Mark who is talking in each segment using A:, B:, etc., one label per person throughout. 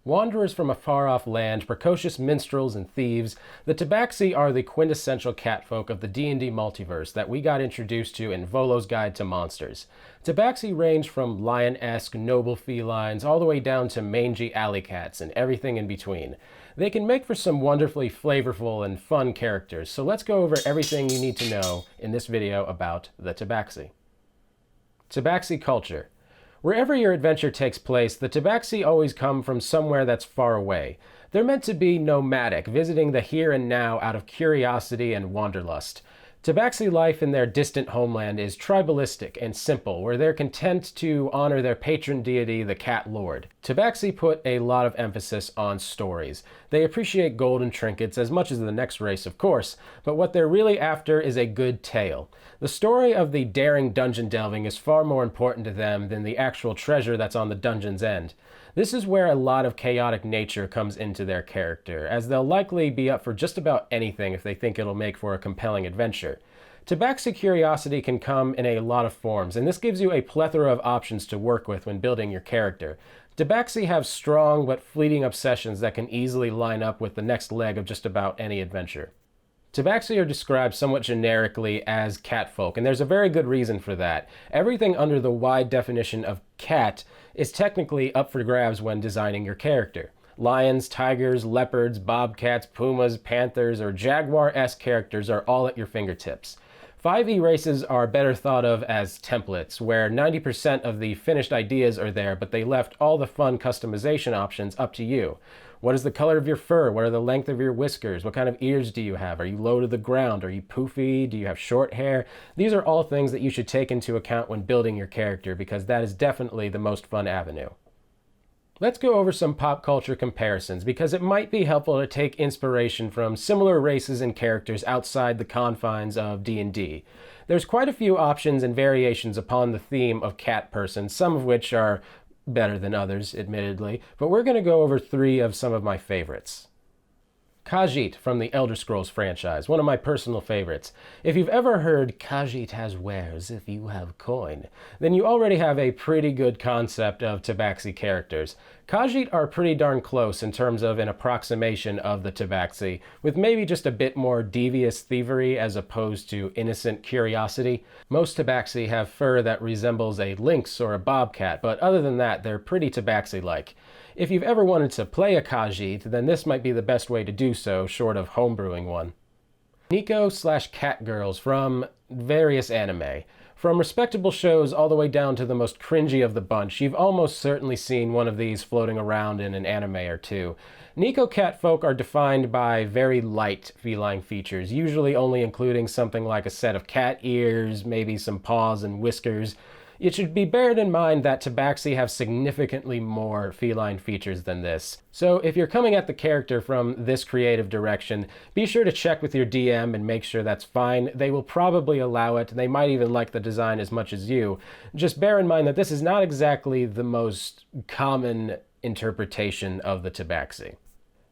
A: Wanderers from a far-off land, precocious minstrels and thieves, the Tabaxi are the quintessential catfolk of the D&D multiverse that we got introduced to in Volo's Guide to Monsters. Tabaxi range from lion-esque noble felines all the way down to mangy alley cats and everything in between. They can make for some wonderfully flavorful and fun characters, so let's go over everything you need to know in this video about the Tabaxi. Tabaxi culture. Wherever your adventure takes place, the Tabaxi always come from somewhere that's far away. They're meant to be nomadic, visiting the here and now out of curiosity and wanderlust. Tabaxi life in their distant homeland is tribalistic and simple, where they're content to honor their patron deity, the Cat Lord. Tabaxi put a lot of emphasis on stories. They appreciate golden trinkets as much as the next race, of course, but what they're really after is a good tale. The story of the daring dungeon delving is far more important to them than the actual treasure that's on the dungeon's end. This is where a lot of chaotic nature comes into their character, as they'll likely be up for just about anything if they think it'll make for a compelling adventure. Tabaxi curiosity can come in a lot of forms, and this gives you a plethora of options to work with when building your character. Tabaxi have strong but fleeting obsessions that can easily line up with the next leg of just about any adventure. Tabaxi are described somewhat generically as catfolk, and there's a very good reason for that. Everything under the wide definition of cat is technically up for grabs when designing your character. Lions, tigers, leopards, bobcats, pumas, panthers, or jaguar-esque characters are all at your fingertips. 5e races are better thought of as templates, where 90% of the finished ideas are there, but they left all the fun customization options up to you. What is the color of your fur? What are the length of your whiskers? What kind of ears do you have? Are you low to the ground? Are you poofy? Do you have short hair? These are all things that you should take into account when building your character, because that is definitely the most fun avenue. Let's go over some pop culture comparisons, because it might be helpful to take inspiration from similar races and characters outside the confines of D&D. There's quite a few options and variations upon the theme of cat person, some of which are better than others, admittedly, but we're going to go over 3 of some of my favorites. Khajiit from the Elder Scrolls franchise, one of my personal favorites. If you've ever heard Khajiit has wares if you have coin, then you already have a pretty good concept of Tabaxi characters. Khajiit are pretty darn close in terms of an approximation of the Tabaxi, with maybe just a bit more devious thievery as opposed to innocent curiosity. Most Tabaxi have fur that resembles a lynx or a bobcat, but other than that, they're pretty Tabaxi-like. If you've ever wanted to play a Khajiit, then this might be the best way to do so, short of homebrewing one. Neko/Catgirls from various anime. From respectable shows all the way down to the most cringy of the bunch, you've almost certainly seen one of these floating around in an anime or two. Neko catfolk are defined by very light feline features, usually only including something like a set of cat ears, maybe some paws and whiskers. It should be bared in mind that Tabaxi have significantly more feline features than this. So if you're coming at the character from this creative direction, be sure to check with your DM and make sure that's fine. They will probably allow it. They might even like the design as much as you. Just bear in mind that this is not exactly the most common interpretation of the Tabaxi.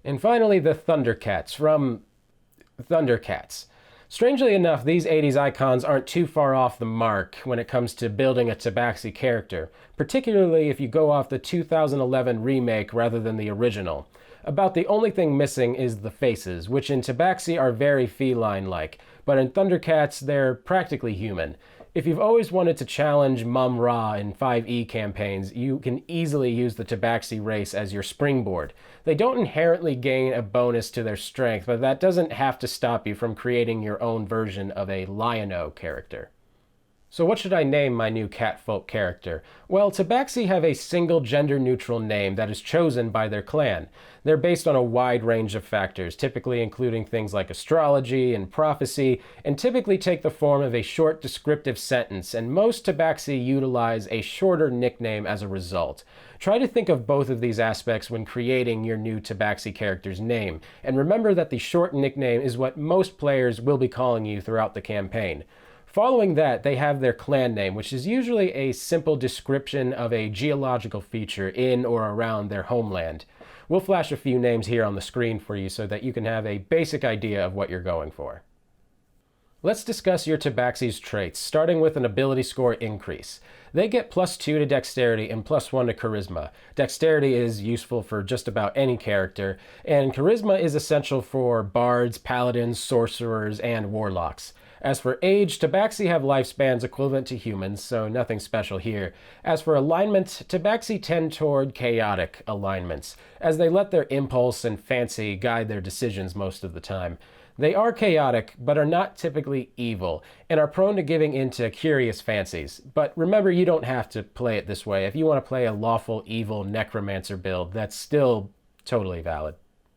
A: And finally, the Thundercats from Thundercats. Strangely enough, these 80s icons aren't too far off the mark when it comes to building a Tabaxi character, particularly if you go off the 2011 remake rather than the original. About the only thing missing is the faces, which in Tabaxi are very feline-like, but in Thundercats they're practically human. If you've always wanted to challenge Mum Ra in 5e campaigns, you can easily use the Tabaxi race as your springboard. They don't inherently gain a bonus to their strength, but that doesn't have to stop you from creating your own version of a Lion-O character. So what should I name my new catfolk character? Well, Tabaxi have a single gender-neutral name that is chosen by their clan. They're based on a wide range of factors, typically including things like astrology and prophecy, and typically take the form of a short descriptive sentence, and most Tabaxi utilize a shorter nickname as a result. Try to think of both of these aspects when creating your new Tabaxi character's name, and remember that the short nickname is what most players will be calling you throughout the campaign. Following that, they have their clan name, which is usually a simple description of a geological feature in or around their homeland. We'll flash a few names here on the screen for you so that you can have a basic idea of what you're going for. Let's discuss your Tabaxi's traits, starting with an ability score increase. They get +2 to Dexterity and +1 to Charisma. Dexterity is useful for just about any character, and Charisma is essential for bards, paladins, sorcerers, and warlocks. As for age, Tabaxi have lifespans equivalent to humans, so nothing special here. As for alignment, Tabaxi tend toward chaotic alignments, as they let their impulse and fancy guide their decisions most of the time. They are chaotic, but are not typically evil, and are prone to giving into curious fancies. But remember, you don't have to play it this way. If you want to play a lawful evil necromancer build, that's still totally valid.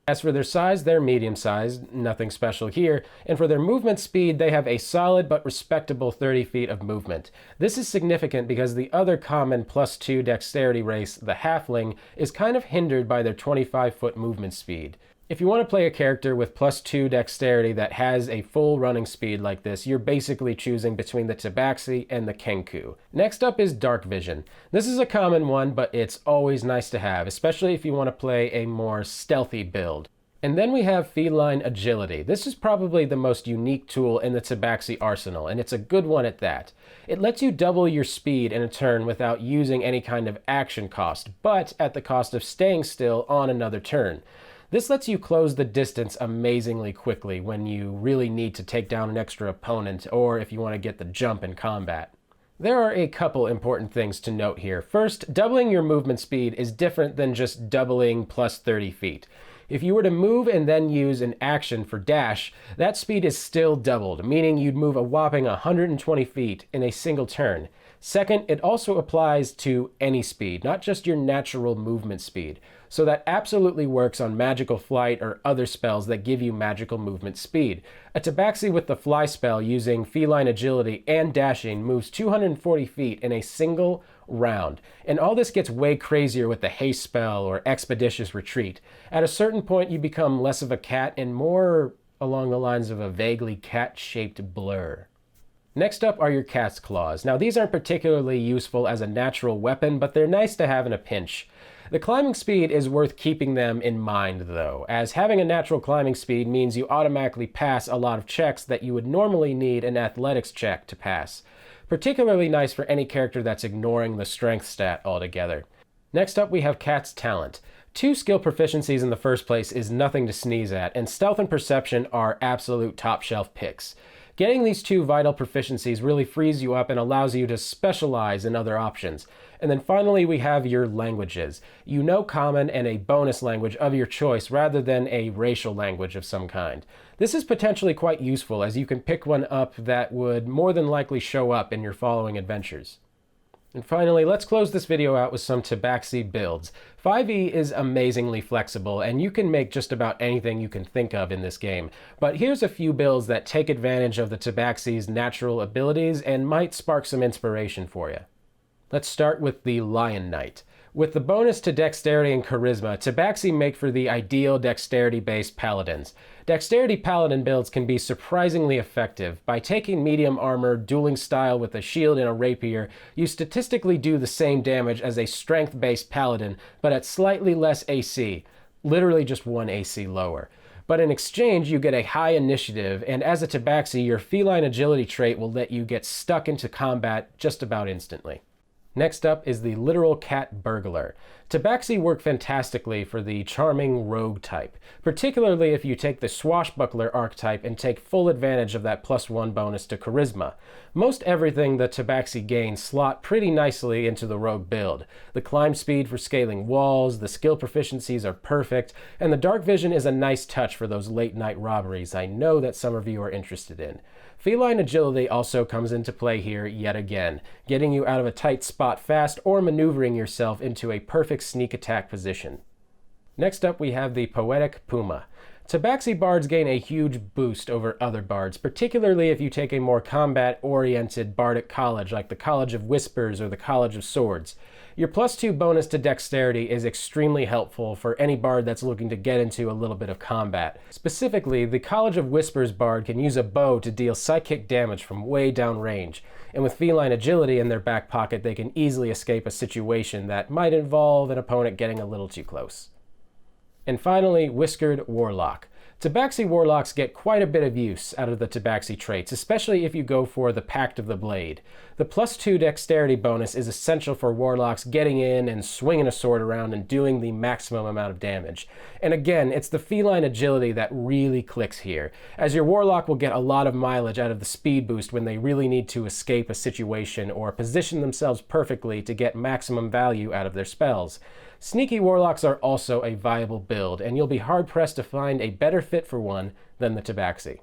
A: As for their size, they're medium-sized, nothing special here, and for their movement speed, they have a solid but respectable 30 feet of movement. This is significant because the other common +2 dexterity race, the halfling, is kind of hindered by their 25-foot movement speed. If you want to play a character with +2 dexterity that has a full running speed like this, you're basically choosing between the Tabaxi and the Kenku. Next up is Dark Vision. This is a common one, but it's always nice to have, especially if you want to play a more stealthy build. And then we have Feline Agility. This is probably the most unique tool in the Tabaxi arsenal, and it's a good one at that. It lets you double your speed in a turn without using any kind of action cost, but at the cost of staying still on another turn. This lets you close the distance amazingly quickly when you really need to take down an extra opponent or if you want to get the jump in combat. There are a couple important things to note here. First, doubling your movement speed is different than just doubling +30 feet. If you were to move and then use an action for dash, that speed is still doubled, meaning you'd move a whopping 120 feet in a single turn. Second, it also applies to any speed, not just your natural movement speed. So that absolutely works on magical flight or other spells that give you magical movement speed. A Tabaxi with the fly spell using feline agility and dashing moves 240 feet in a single round. And all this gets way crazier with the haste spell or expeditious retreat. At a certain point, you become less of a cat and more along the lines of a vaguely cat-shaped blur. Next up are your cat's claws. Now these aren't particularly useful as a natural weapon, but they're nice to have in a pinch. The climbing speed is worth keeping them in mind though, as having a natural climbing speed means you automatically pass a lot of checks that you would normally need an athletics check to pass. Particularly nice for any character that's ignoring the strength stat altogether. Next up we have Cat's Talent. 2 skill proficiencies in the first place is nothing to sneeze at, and stealth and perception are absolute top shelf picks. Getting these 2 vital proficiencies really frees you up and allows you to specialize in other options. And then finally we have your languages. You know common and a bonus language of your choice rather than a racial language of some kind. This is potentially quite useful as you can pick one up that would more than likely show up in your following adventures. And finally, let's close this video out with some Tabaxi builds. 5e is amazingly flexible, and you can make just about anything you can think of in this game. But here's a few builds that take advantage of the Tabaxi's natural abilities and might spark some inspiration for you. Let's start with the Lion Knight. With the bonus to Dexterity and Charisma, Tabaxi make for the ideal Dexterity-based Paladins. Dexterity Paladin builds can be surprisingly effective. By taking medium armor, dueling style with a shield and a rapier, you statistically do the same damage as a Strength-based Paladin, but at slightly less AC. Literally just 1 AC lower. But in exchange, you get a high initiative, and as a Tabaxi, your feline agility trait will let you get stuck into combat just about instantly. Next up is the Literal Cat Burglar. Tabaxi work fantastically for the charming rogue type, particularly if you take the swashbuckler archetype and take full advantage of that +1 bonus to charisma. Most everything the Tabaxi gains slot pretty nicely into the rogue build. The climb speed for scaling walls, the skill proficiencies are perfect, and the dark vision is a nice touch for those late night robberies I know that some of you are interested in. Feline agility also comes into play here yet again, getting you out of a tight spot fast or maneuvering yourself into a perfect sneak attack position. Next up we have the Poetic Puma. Tabaxi bards gain a huge boost over other bards, particularly if you take a more combat-oriented bardic college like the College of Whispers or the College of Swords. Your +2 bonus to dexterity is extremely helpful for any bard that's looking to get into a little bit of combat. Specifically, the College of Whispers bard can use a bow to deal psychic damage from way down range, and with feline agility in their back pocket they can easily escape a situation that might involve an opponent getting a little too close. And finally, Whiskered Warlock. Tabaxi warlocks get quite a bit of use out of the Tabaxi traits, especially if you go for the Pact of the Blade. The +2 dexterity bonus is essential for warlocks getting in and swinging a sword around and doing the maximum amount of damage. And again, it's the feline agility that really clicks here, as your warlock will get a lot of mileage out of the speed boost when they really need to escape a situation or position themselves perfectly to get maximum value out of their spells. Sneaky warlocks are also a viable build, and you'll be hard-pressed to find a better fit for one than the Tabaxi.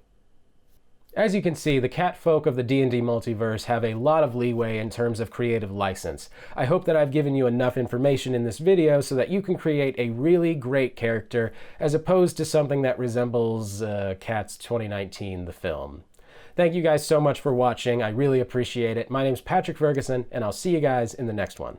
A: As you can see, the CATFOLK of the D&D multiverse have a lot of leeway in terms of creative license. I hope that I've given you enough information in this video so that you can create a really great character as opposed to something that resembles Cats 2019, the film. Thank you guys so much for watching. I really appreciate it. My name's Patrick Ferguson, and I'll see you guys in the next one.